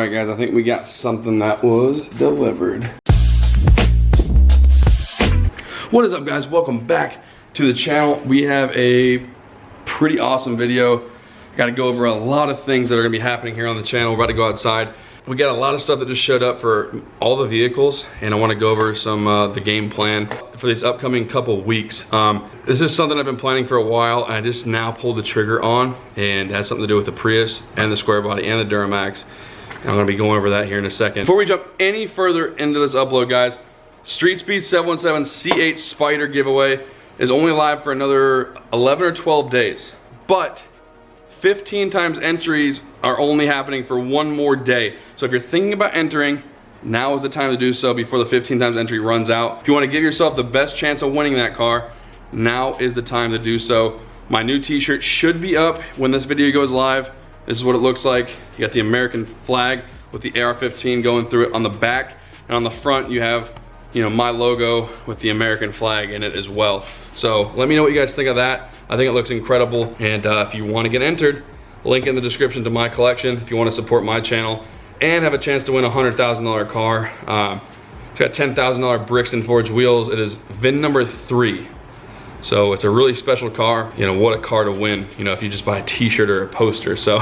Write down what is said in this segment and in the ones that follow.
Alright guys, I think we got something that was delivered. What is up guys? Welcome back to the channel. We have a pretty awesome video. Got to go over a lot of things that are going to be happening here on the channel. We're about to go outside. We got a lot of stuff that just showed up for all the vehicles, and I want to go over some the game plan for these upcoming couple weeks. This is something I've been planning for a while. I just now pulled the trigger on, and it has something to do with the Prius and the Squarebody and the Duramax. And I'm going to be going over that here in a second. Before we jump any further into this upload, guys, Street Speed 717 C8 Spyder giveaway is only live for another 11 or 12 days, but 15 times entries are only happening for one more day. So if you're thinking about entering, now is the time to do so before the 15 times entry runs out. If you want to give yourself the best chance of winning that car, now is the time to do so. My new t-shirt should be up when this video goes live. This is what it looks like. You got the American flag with the AR-15 going through it on the back, and on the front you have, you know, my logo with the American flag in it as well. So let me know what you guys think of that. I think it looks incredible, and if you want to get entered, link in the description to my collection if you want to support my channel and have a chance to win a $100,000 car. It's got $10,000 bricks forged wheels. It is VIN number 3. So it's a really special car. You know, what a car to win, you know, if you just buy a t-shirt or a poster. So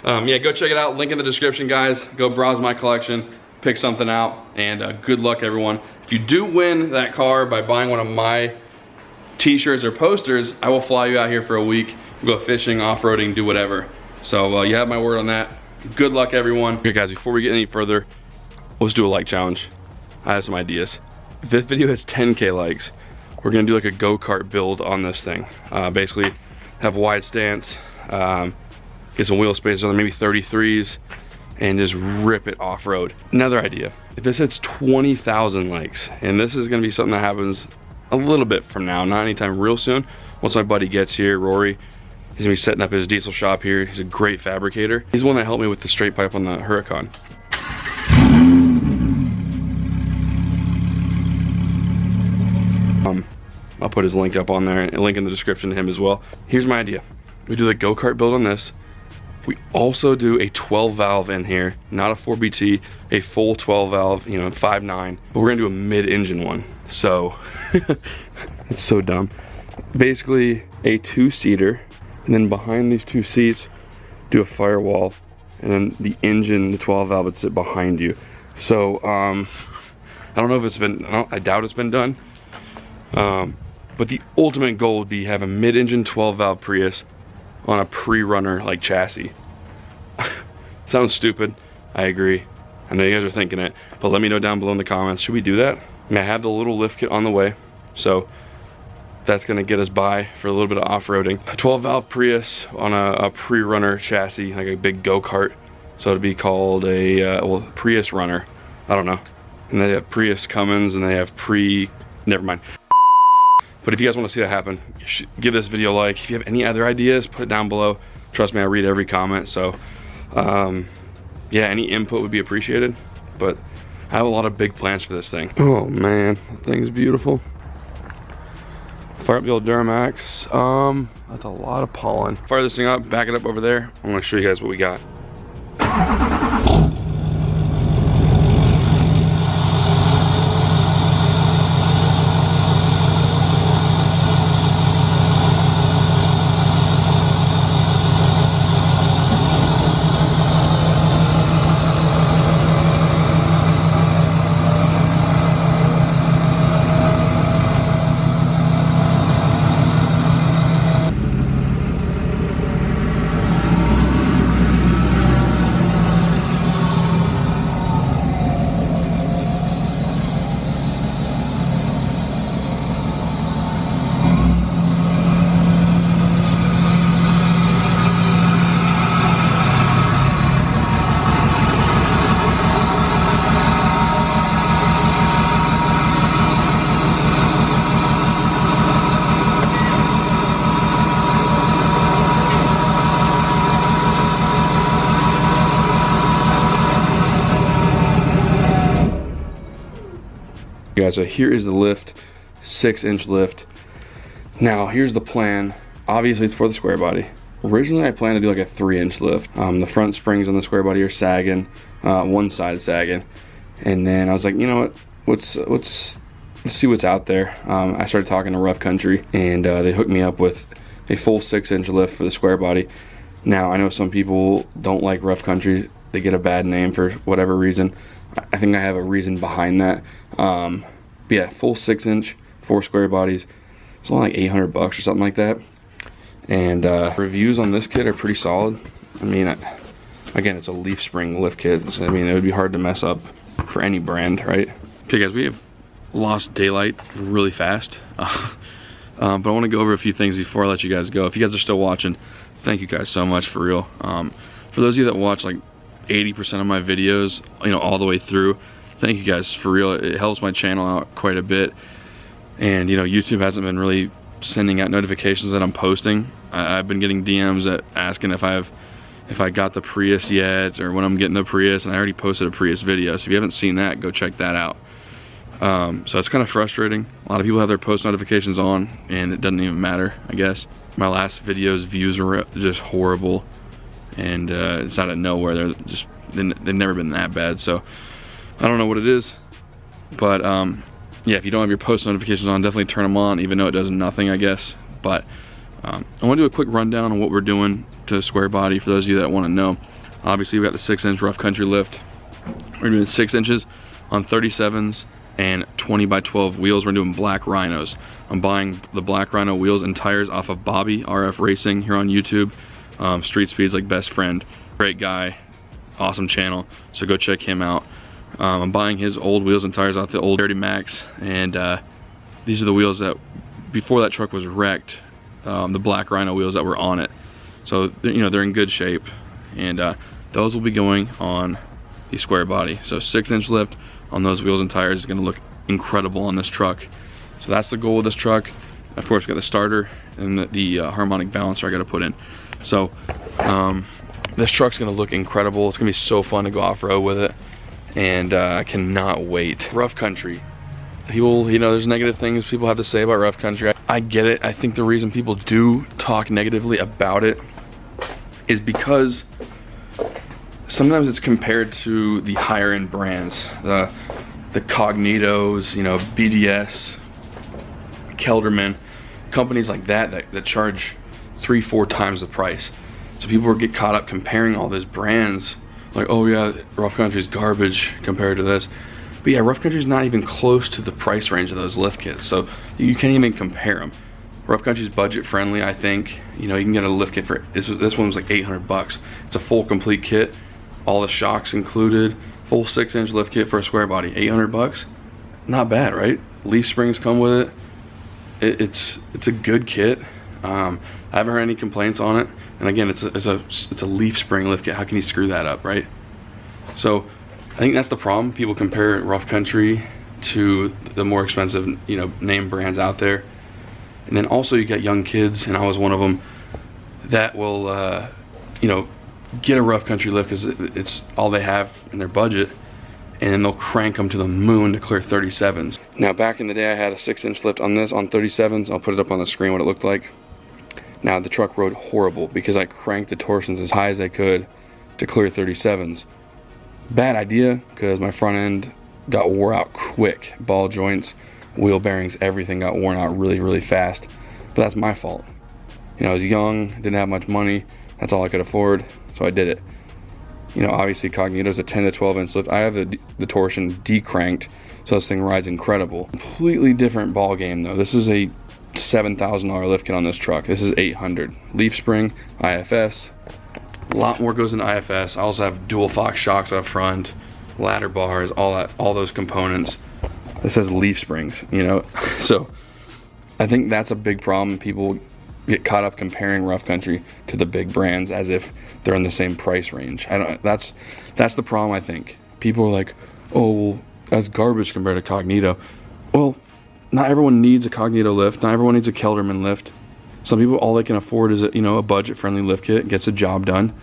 yeah, go check it out. Link in the description, guys. Go browse my collection, pick something out, and good luck everyone. If you do win that car by buying one of my t-shirts or posters, I will fly you out here for a week, go fishing, off-roading, do whatever. So you have my word on that. Good luck everyone. Okay guys, before we get any further, let's do a like challenge. I have some ideas. If this video hits 10K likes, we're gonna do like a go-kart build on this thing. Basically have wide stance, get some wheel space on there, maybe 33s, and just rip it off-road. Another idea, if this hits 20,000 likes, and this is gonna be something that happens a little bit from now, not anytime real soon. Once my buddy gets here, Rory, he's gonna be setting up his diesel shop here. He's a great fabricator. He's the one that helped me with the straight pipe on the Huracan. I'll put his link up on there, and a link in the description to him as well. Here's my idea. We do the go-kart build on this. We also do a 12 valve in here, not a 4BT, a full 12 valve, you know, 5.9, but we're gonna do a mid-engine one. So, it's so dumb. Basically a 2-seater, and then behind these 2 seats, do a firewall, and then the engine, the 12 valve would sit behind you. So, I don't know if it's been, I doubt it's been done. But the ultimate goal would be have a mid-engine 12 valve Prius on a pre-runner like chassis. Sounds stupid, I agree. I know you guys are thinking it, but let me know down below in the comments. Should we do that? I mean, I have the little lift kit on the way, so that's gonna get us by for a little bit of off-roading. A 12 valve Prius on a pre-runner chassis, like a big go-kart. So it'd be called a well, Prius runner. I don't know. And they have Prius Cummins, and they have never mind. But if you guys want to see that happen, you should give this video a like. If you have any other ideas, put it down below. Trust me, I read every comment. So yeah, any input would be appreciated. But I have a lot of big plans for this thing. Oh man, that thing's beautiful. Fire up the old Duramax. That's a lot of pollen. Fire this thing up, back it up over there. I'm gonna show you guys what we got. Guys, so here is the lift, 6-inch lift. Now here's the plan. Obviously it's for the Squarebody. originally I planned to do like a 3-inch lift. The front springs on the Squarebody are sagging, one side is sagging, and then I was like, you know what, let's see what's out there. I started talking to Rough Country, and they hooked me up with a full 6-inch lift for the Squarebody. Now I know some people don't like Rough Country, they get a bad name for whatever reason. I think I have a reason behind that. But yeah, full 6-inch, 4 Squarebodies. It's only like $800 or something like that. And reviews on this kit are pretty solid. I mean, again, it's a leaf spring lift kit, so I mean, it would be hard to mess up for any brand, right? Okay guys, we have lost daylight really fast. But I want to go over a few things before I let you guys go. If you guys are still watching, thank you guys so much, for real. For those of you that watch like 80% of my videos, you know, all the way through, thank you guys, for real. It helps my channel out quite a bit. And you know, YouTube hasn't been really sending out notifications that I'm posting. I've been getting DMs asking if I got the Prius yet, or when I'm getting the Prius, and I already posted a Prius video, so if you haven't seen that, go check that out. So it's kind of frustrating. A lot of people have their post notifications on and it doesn't even matter, I guess. My last video's views were just horrible, and it's out of nowhere. They've never been that bad, so I don't know what it is. But yeah, if you don't have your post notifications on, definitely turn them on, even though it does nothing, I guess. But I want to do a quick rundown on what we're doing to the Squarebody for those of you that want to know. Obviously, we got the 6-inch Rough Country lift. We're doing 6 inches on 37s and 20x12 wheels. We're doing black rhinos. I'm buying the black rhino wheels and tires off of Bobby RF Racing here on YouTube. Street Speed's like best friend, great guy, awesome channel, so go check him out. I'm buying his old wheels and tires off the old Dirty Max, and these are the wheels that, before that truck was wrecked, the black rhino wheels that were on it. So you know, they're in good shape, and those will be going on the Squarebody. So 6-inch lift on those wheels and tires is going to look incredible on this truck. So that's the goal with this truck. Of course, we got the starter and the harmonic balancer I got to put in. So this truck's going to look incredible. It's going to be so fun to go off-road with it, and I cannot wait. Rough Country. People, you know, there's negative things people have to say about Rough Country. I get it. I think the reason people do talk negatively about it is because sometimes it's compared to the higher end brands, the Cognitos, you know, BDS, Kelderman, companies like that charge 3-4 times the price. So people get caught up comparing all those brands, like, oh yeah, Rough Country's garbage compared to this. But yeah, Rough Country's not even close to the price range of those lift kits, so you can't even compare them. Rough Country's budget friendly, I think. You know, you can get a lift kit for, this one was like $800. It's a full complete kit, all the shocks included, full 6-inch lift kit for a Squarebody, $800. Not bad, right? Leaf springs come with it. It's a good kit. I haven't heard any complaints on it. And again, it's a leaf spring lift kit. How can you screw that up, right? So I think that's the problem. People compare Rough Country to the more expensive, you know, name brands out there. And then also you get young kids, and I was one of them, that will, you know, get a Rough Country lift because it's all they have in their budget, and then they'll crank them to the moon to clear 37s. Now, back in the day, I had a 6-inch lift on this, on 37s. I'll put it up on the screen what it looked like. Now, the truck rode horrible because I cranked the torsions as high as I could to clear 37s. Bad idea, because my front end got wore out quick. Ball joints, wheel bearings, everything got worn out really, really fast. But that's my fault. You know, I was young, didn't have much money. That's all I could afford, so I did it. You know, obviously Cognito's a 10 to 12 inch lift. I have the torsion decranked, so this thing rides incredible. Completely different ball game though. This is a $7,000 lift kit on this truck. This is $800. Leaf spring, IFS. A lot more goes into IFS. I also have dual Fox shocks up front, ladder bars, all those components. This has leaf springs, you know. So I think that's a big problem. People get caught up comparing Rough Country to the big brands as if they're in the same price range. That's the problem, I think. People are like, oh, well, that's garbage compared to Cognito. Well, not everyone needs a Cognito lift. Not everyone needs a Kelderman lift. Some people, all they can afford is a budget-friendly lift kit. Gets the job done.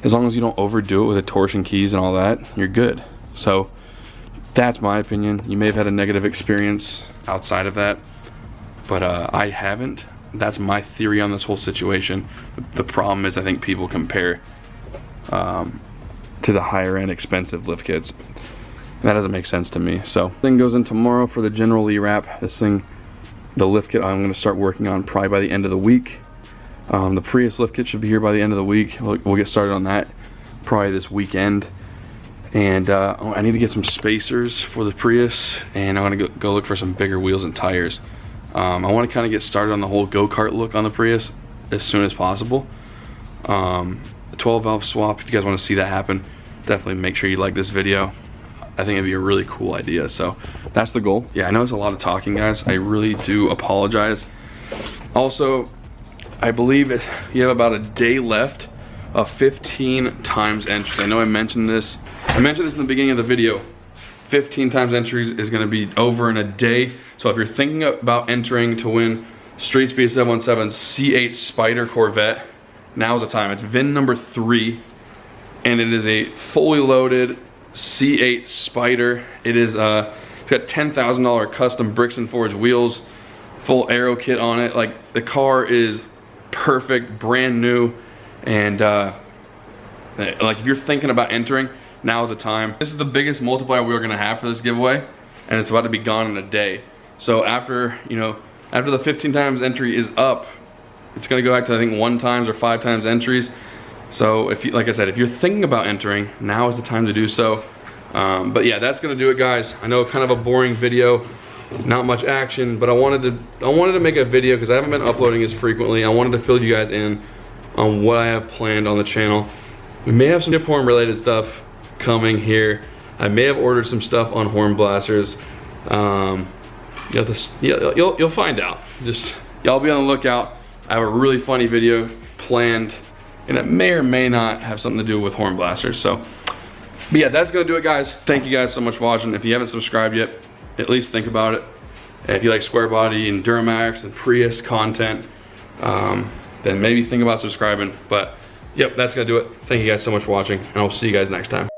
As long as you don't overdo it with the torsion keys and all that, you're good. So that's my opinion. You may have had a negative experience outside of that, but I haven't. that's my theory on this whole situation. The problem is I think people compare to the higher end expensive lift kits. That doesn't make sense to me. So thing goes in tomorrow for the general wrap. This thing, the lift kit, I'm gonna start working on probably by the end of the week. The Prius lift kit should be here by the end of the week. We'll get started on that probably this weekend. And I need to get some spacers for the Prius, and I'm gonna go look for some bigger wheels and tires. I wanna kinda get started on the whole go-kart look on the Prius as soon as possible. The 12 valve swap, if you guys wanna see that happen, definitely make sure you like this video. I think it'd be a really cool idea, so that's the goal. Yeah, I know it's a lot of talking, guys. I really do apologize. Also, I believe you have about a day left of 15 times entries. I know I mentioned this. I mentioned this in the beginning of the video. 15 times entries is gonna be over in a day. So if you're thinking about entering to win Street Speed 717 C8 Spyder Corvette, now's the time. It's VIN number 3, and it is a fully loaded C8 Spyder. It is it's got $10,000 custom bricks and forged wheels, full aero kit on it. Like, the car is perfect, brand new, and like, if you're thinking about entering, now is the time. This is the biggest multiplier we're gonna have for this giveaway, and it's about to be gone in a day. So after, you know, after the 15 times entry is up, it's gonna go back to, I think, 1 times or 5 times entries. So if you, like I said, if you're thinking about entering, now is the time to do so. But yeah, that's gonna do it, guys. I know, kind of a boring video, not much action, but I wanted to make a video because I haven't been uploading as frequently. I wanted to fill you guys in on what I have planned on the channel. We may have some dip horn related stuff coming here. I may have ordered some stuff on horn blasters. You'll find out. Just, y'all be on the lookout. I have a really funny video planned, and it may or may not have something to do with horn blasters. So, but yeah, that's gonna do it, guys. Thank you guys so much for watching. If you haven't subscribed yet, at least think about it. And if you like Squarebody and Duramax and Prius content, then maybe think about subscribing. But yep, that's gonna do it. Thank you guys so much for watching, and I'll see you guys next time.